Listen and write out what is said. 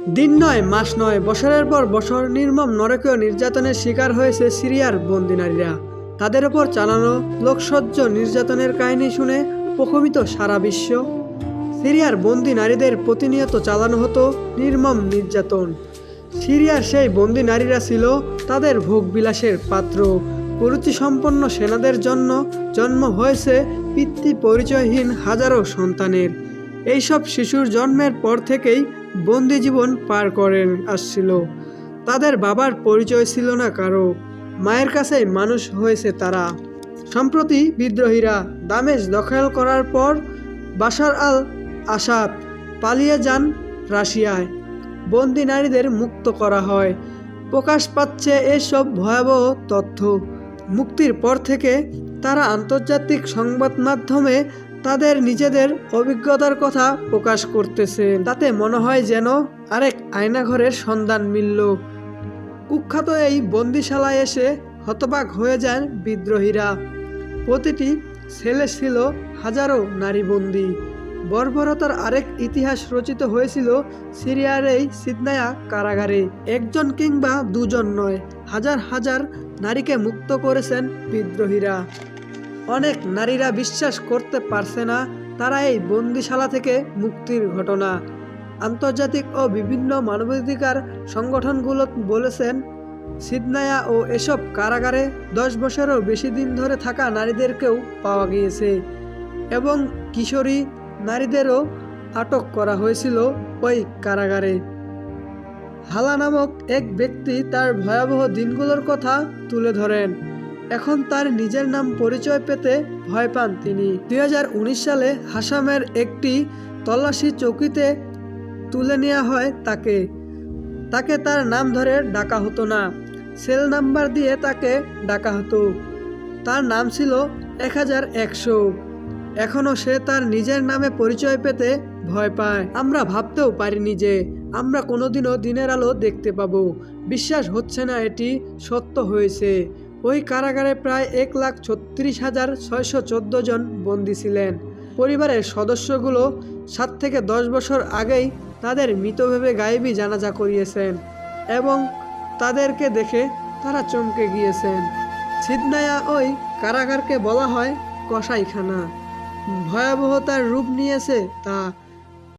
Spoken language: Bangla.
দিন নয়, মাস নয়, বছরের পর বছর নির্মম নরকীয় নির্যাতনের শিকার হয়েছে সিরিয়ার বন্দি নারীরা। তাদের ওপর চালানো লোকসহ্য নির্যাতনের কাহিনী শুনে প্রকম্পিত সারা বিশ্ব। সিরিয়ার বন্দি নারীদের প্রতিনিয়ত চালানো হতো নির্মম নির্যাতন। সিরিয়ার সেই বন্দি নারীরা ছিল তাদের ভোগবিলাসের পাত্র। পরিচিসম্পন্ন সেনাদের জন্য জন্ম হয়েছে পিতৃ পরিচয়হীন হাজারো সন্তানের। এইসব শিশুর জন্মের পর থেকেই বন্দি জীবন পার করেন আসছিল। তাদের বাবার পরিচয় ছিল না কারো, মায়ের কাছেই মানুষ হয়েছে তারা। সম্প্রতি বিদ্রোহীরা দামেস্ক দখল করার পর বাশার আল আসাদ পালিয়ে যান রাশিয়ায়। বন্দি নারীদের মুক্ত করা হয়। প্রকাশ পাচ্ছে এসব ভয়াবহ তথ্য। মুক্তির পর থেকে তারা আন্তর্জাতিক সংবাদ মাধ্যমে তাদের নিজেদের অভিজ্ঞতার কথা প্রকাশ করতেছে। তাতে মনে হয় যেন আরেক আয়নাঘরের সন্ধান মিলল। কুখ্যাত এই বন্দিশালায় এসে হতবাক হয়ে যান বিদ্রোহীরা। প্রতিটি সেলে ছিল হাজারো নারী বন্দী। বর্বরতার আরেক ইতিহাস রচিত হয়েছিল সিরিয়ার এই সিদনায়া কারাগারে। একজন কিংবা দুজন নয়, হাজার হাজার নারীকে মুক্ত করেছেন বিদ্রোহীরা। অনেক নারীরা বিশ্বাস করতে পারছে না তারা এই বন্দিশালা থেকে মুক্তির ঘটনা। আন্তর্জাতিক ও বিভিন্ন মানবাধিকার সংগঠনগুলো বলেছেন, সিদনায়া ও এসব কারাগারে 10 বছরেরও বেশি দিন ধরে থাকা নারীদেরকেও পাওয়া গিয়েছে এবং কিশোরী নারীদেরও আটক করা হয়েছিল ওই কারাগারে। হালা নামক এক ব্যক্তি তার ভয়াবহ দিনগুলোর কথা তুলে ধরেন। এখন তার নিজের নাম পরিচয় পেতে ভয় পান তিনি। 2019 সালে হাসামের একটি তল্লাশি চৌকিতে তুলে নেওয়া হয় তাকে তার নাম ধরে ডাকা হতো না, সেল নাম্বার দিয়ে তাকে ডাকা হতো। তার নাম ছিল 1100। এখনও সে তার নিজের নামে পরিচয় পেতে ভয় পায়। আমরা ভাবতেও পারিনি যে আমরা কোনোদিনও দিনের আলো দেখতে পাবো। বিশ্বাস হচ্ছে না এটি সত্য হয়েছে। ওই কারাগারে প্রায় 1,36,614 জন বন্দী ছিলেন। পরিবারের সদস্যগুলো 7 থেকে 10 বছর আগেই তাদের মৃত ভেবে গায়েবী জানাজা করিয়েছেন এবং তাদেরকে দেখে তারা চমকে গিয়েছেন। সিদনায়া ওই কারাগারকে বলা হয় কসাইখানা। ভয়াবহতার রূপ নিয়েছে তা।